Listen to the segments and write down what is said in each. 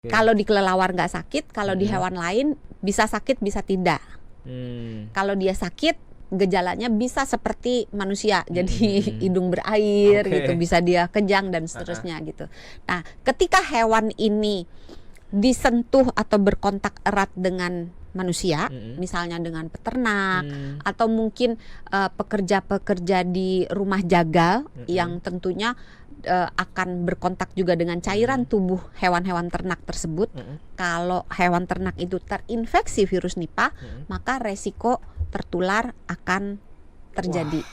Kalau di kelelawar nggak sakit, kalau di hewan lain bisa sakit bisa tidak. Kalau dia sakit, gejalanya bisa seperti manusia, jadi hidung berair gitu, bisa dia kejang dan seterusnya gitu. Nah, ketika hewan ini disentuh atau berkontak erat dengan manusia, misalnya dengan peternak atau mungkin pekerja-pekerja di rumah jagal yang tentunya akan berkontak juga dengan cairan tubuh hewan-hewan ternak tersebut. Kalau hewan ternak itu terinfeksi virus Nipah, maka resiko tertular akan terjadi.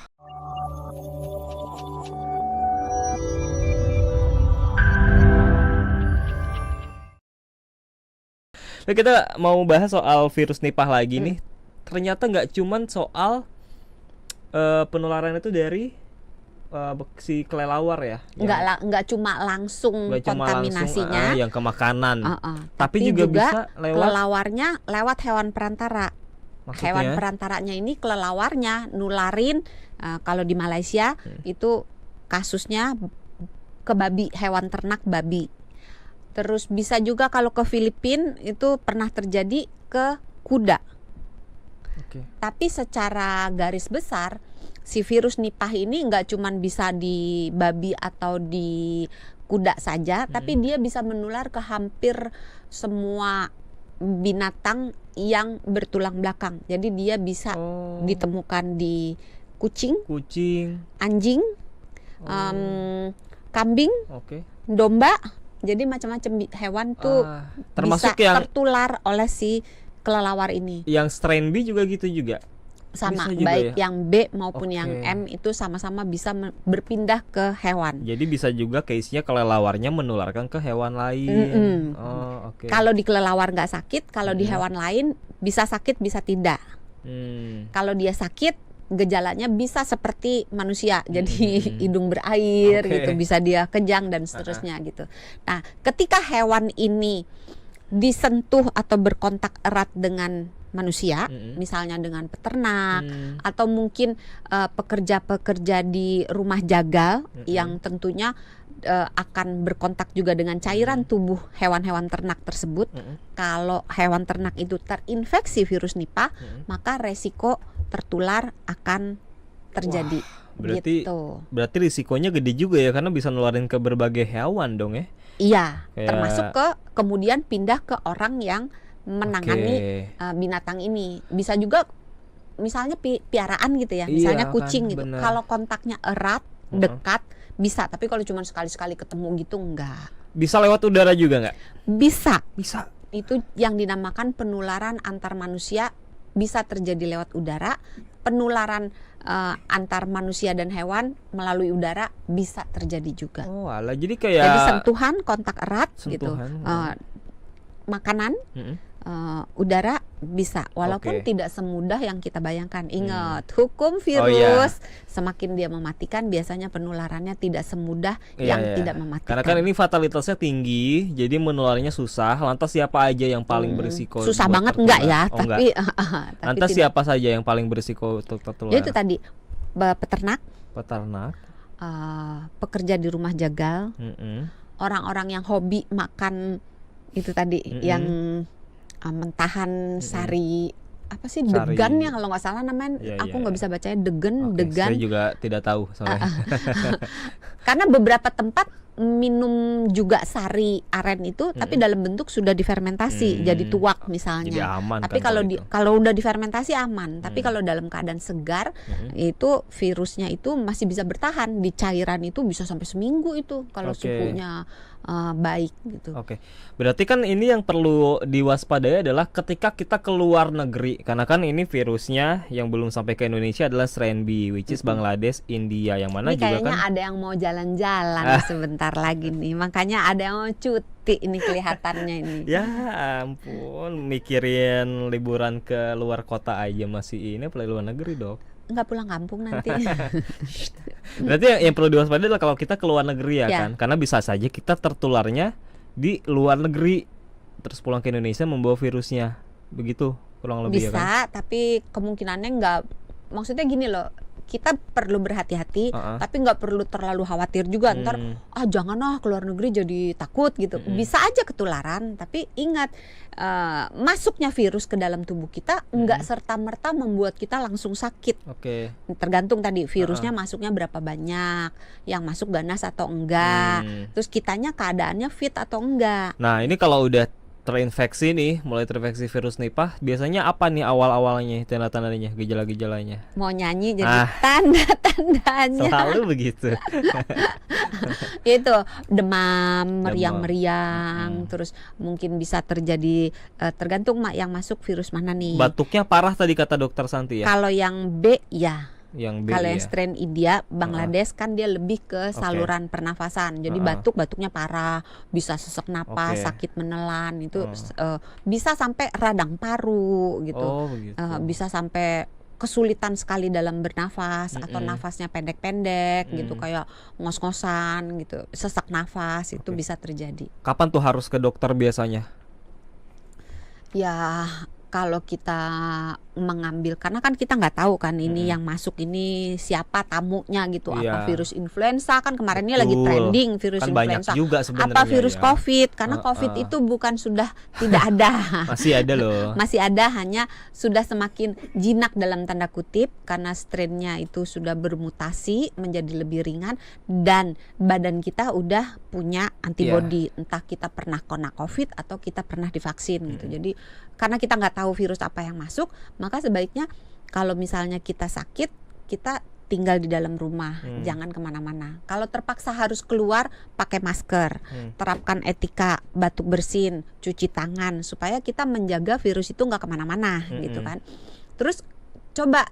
Nah, kita mau bahas soal virus Nipah lagi nih. Ternyata nggak cuman soal penularan itu dari si kelelawar ya. Nggak cuma langsung kontaminasinya yang ke makanan. Tapi juga bisa kelelawarnya lewat hewan perantara. Maksudnya? Hewan perantaranya ini kelelawarnya nularin. Kalau di Malaysia itu kasusnya ke babi, hewan ternak babi. Terus bisa juga kalau ke Filipina itu pernah terjadi ke kuda. Tapi secara garis besar si virus Nipah ini nggak cuman bisa di babi atau di kuda saja, tapi dia bisa menular ke hampir semua binatang yang bertulang belakang. Jadi dia bisa ditemukan di kucing, anjing, kambing, domba. Jadi macam-macam hewan tuh termasuk bisa yang tertular oleh si kelelawar ini. Yang strain B juga gitu juga? Sama, baik ya? Yang B maupun yang M itu sama-sama bisa berpindah ke hewan. Jadi bisa juga case-nya kelelawarnya menularkan ke hewan lain. Kalau di kelelawar nggak sakit, kalau di hewan lain bisa sakit bisa tidak. Kalau dia sakit, gejalanya bisa seperti manusia, jadi hidung berair gitu, bisa dia kejang dan seterusnya gitu. Nah, ketika hewan ini disentuh atau berkontak erat dengan manusia, misalnya dengan peternak atau mungkin pekerja-pekerja di rumah jagal yang tentunya akan berkontak juga dengan cairan tubuh hewan-hewan ternak tersebut. Kalau hewan ternak itu terinfeksi virus Nipah, maka resiko tertular akan terjadi. Berarti risikonya gede juga ya, karena bisa nularin ke berbagai hewan dong ya. Iya, termasuk kemudian pindah ke orang yang menangani binatang ini. Bisa juga misalnya piaraan gitu ya, misalnya kucing gitu. Kalau kontaknya erat, dekat bisa, tapi kalau cuma sekali-sekali ketemu gitu enggak. Bisa lewat udara juga enggak? Bisa. Bisa. Itu yang dinamakan penularan antar manusia, bisa terjadi lewat udara. Penularan antar manusia dan hewan melalui udara bisa terjadi juga. Jadi kayak sentuhan, kontak erat gitu. Makanan, udara bisa, walaupun tidak semudah yang kita bayangkan. Ingat, hukum virus, semakin dia mematikan, biasanya penularannya tidak semudah yang tidak mematikan. Karena kan ini fatalitasnya tinggi, jadi menularnya susah. Lantas siapa aja yang paling berisiko? Susah banget enggak ya, tapi lantas siapa saja yang paling berisiko untuk tertular? Itu tadi peternak, pekerja di rumah jagal, orang-orang yang hobi makan itu tadi, yang mentahan sari apa sih, degan ya kalau nggak salah namanya. Aku nggak bisa bacanya, degan. Saya juga tidak tahu soalnya. Karena beberapa tempat minum juga sari aren itu, tapi dalam bentuk sudah difermentasi jadi tuak misalnya. Jadi aman. Tapi kan kalau udah difermentasi aman. Tapi kalau dalam keadaan segar, itu virusnya itu masih bisa bertahan di cairan, itu bisa sampai seminggu itu kalau suhunya baik gitu. Berarti kan ini yang perlu diwaspadai adalah ketika kita keluar negeri, karena kan ini virusnya yang belum sampai ke Indonesia adalah strain B, which is Bangladesh, India, yang mana ini juga kayaknya kan ada yang mau jalan-jalan sebentar lagi nih, makanya ada yang mau cuti ini kelihatannya ini. Ya ampun, mikirin liburan ke luar kota aja masih ini, apalagi luar negeri dok. Nggak pulang kampung nanti. Berarti yang perlu diwaspadai adalah kalau kita keluar negeri ya kan, karena bisa saja kita tertularnya di luar negeri terus pulang ke Indonesia membawa virusnya, begitu kurang lebih bisa, ya kan? Tapi kemungkinannya nggak, maksudnya gini loh, kita perlu berhati-hati, tapi nggak perlu terlalu khawatir juga. Ntar jangan keluar negeri jadi takut gitu. Bisa aja ketularan, tapi ingat masuknya virus ke dalam tubuh kita nggak serta-merta membuat kita langsung sakit. Tergantung tadi virusnya masuknya berapa banyak, yang masuk ganas atau enggak, terus kitanya keadaannya fit atau enggak. Nah ini kalau udah terinfeksi nih, mulai terinfeksi virus Nipah, biasanya apa nih awal-awalnya, tanda-tandanya, gejala-gejalanya? Mau nyanyi jadi tanda-tandanya. Selalu begitu. Itu demam, meriang-meriang, terus mungkin bisa terjadi tergantung yang masuk virus mana nih. Batuknya parah tadi kata dokter Santi ya? Kalau yang B ya. Kalau yang ya? strain India, Bangladesh kan dia lebih ke saluran pernafasan. Jadi batuknya parah, bisa sesak napas, sakit menelan, itu bisa sampai radang paru gitu. Bisa sampai kesulitan sekali dalam bernafas atau nafasnya pendek-pendek gitu, kayak ngos-ngosan gitu, sesak nafas itu bisa terjadi. Kapan tuh harus ke dokter biasanya? Ya kalau kita mengambil, karena kan kita nggak tahu kan ini yang masuk ini siapa tamunya gitu, apa virus influenza, kan kemarin ini lagi trending virus kan influenza, juga apa virus COVID, karena COVID itu bukan sudah tidak ada. Masih ada loh. Masih ada, hanya sudah semakin jinak dalam tanda kutip karena strainnya itu sudah bermutasi menjadi lebih ringan dan badan kita udah punya antibodi, entah kita pernah kena COVID atau kita pernah divaksin gitu. Jadi karena kita nggak tahu virus apa yang masuk, maka sebaiknya kalau misalnya kita sakit, kita tinggal di dalam rumah, jangan kemana-mana. Kalau terpaksa harus keluar, pakai masker, terapkan etika batuk bersin, cuci tangan, supaya kita menjaga virus itu nggak kemana-mana gitu kan. Terus coba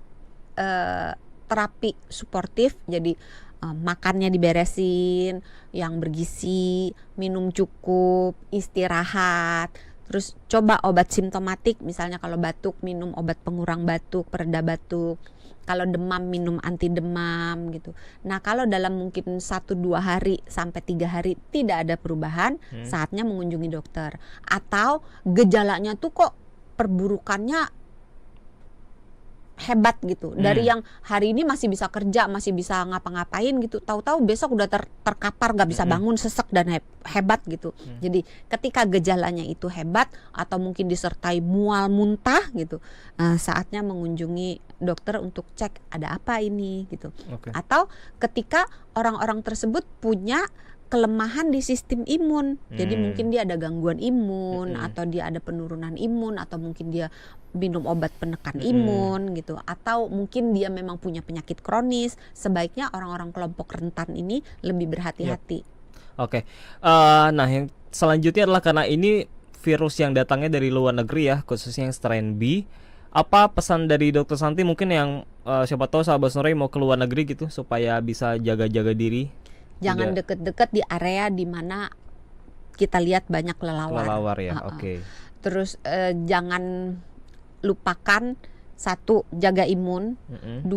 terapi suportif, jadi makannya diberesin, yang bergizi, minum cukup, istirahat. Terus coba obat simptomatik, misalnya kalau batuk minum obat pengurang batuk, pereda batuk. Kalau demam minum anti demam gitu. Nah kalau dalam mungkin 1-2 hari sampai 3 hari tidak ada perubahan, saatnya mengunjungi dokter. Atau gejalanya tuh kok perburukannya hebat gitu, dari yang hari ini masih bisa kerja, masih bisa ngapa-ngapain gitu, tahu-tahu besok udah terkapar, nggak bisa bangun, sesek dan hebat gitu. Jadi ketika gejalanya itu hebat atau mungkin disertai mual muntah gitu, saatnya mengunjungi dokter untuk cek ada apa ini gitu. Atau ketika orang-orang tersebut punya kelemahan di sistem imun, jadi mungkin dia ada gangguan imun, atau dia ada penurunan imun, atau mungkin dia minum obat penekan imun gitu, atau mungkin dia memang punya penyakit kronis. Sebaiknya orang-orang kelompok rentan ini lebih berhati-hati. Nah yang selanjutnya adalah karena ini virus yang datangnya dari luar negeri ya, khususnya yang strain B. Apa pesan dari Dokter Santi mungkin yang siapa tahu sahabat Sonora mau ke luar negeri gitu supaya bisa jaga-jaga diri? Jangan deket-deket di area di mana kita lihat banyak kelelawar ya. Terus jangan lupakan, 1, jaga imun, 2,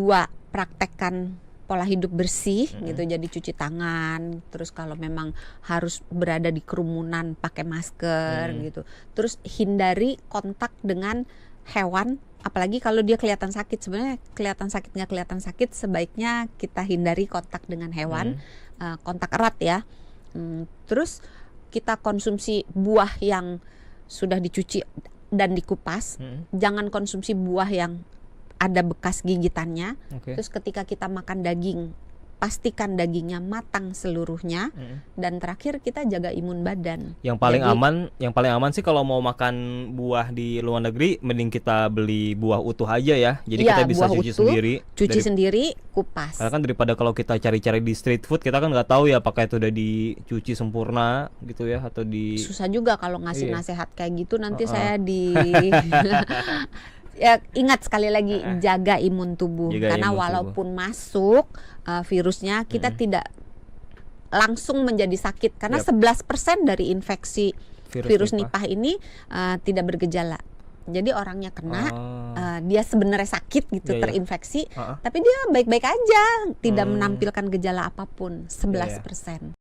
praktekkan pola hidup bersih gitu, jadi cuci tangan, terus kalau memang harus berada di kerumunan pakai masker gitu. Terus hindari kontak dengan hewan, apalagi kalau dia kelihatan sakit. Sebenarnya kelihatan sakit nggak kelihatan sakit, sebaiknya kita hindari kontak dengan hewan, kontak erat ya. Terus kita konsumsi buah yang sudah dicuci dan dikupas, jangan konsumsi buah yang ada bekas gigitannya. Terus ketika kita makan daging, pastikan dagingnya matang seluruhnya. Dan terakhir kita jaga imun badan. Yang paling aman sih kalau mau makan buah di luar negeri, mending kita beli buah utuh aja ya. Jadi kita bisa cuci sendiri, kupas. Karena kan daripada kalau kita cari-cari di street food, kita kan nggak tahu ya apakah itu udah dicuci sempurna gitu ya, atau susah juga kalau ngasih nasihat kayak gitu, nanti saya ya, ingat sekali lagi, jaga imun tubuh, karena walaupun masuk virusnya, kita tidak langsung menjadi sakit, karena 11% dari infeksi virus Nipah ini tidak bergejala. Jadi orangnya kena, dia sebenarnya sakit gitu, terinfeksi, tapi dia baik-baik aja, tidak menampilkan gejala apapun, 11%.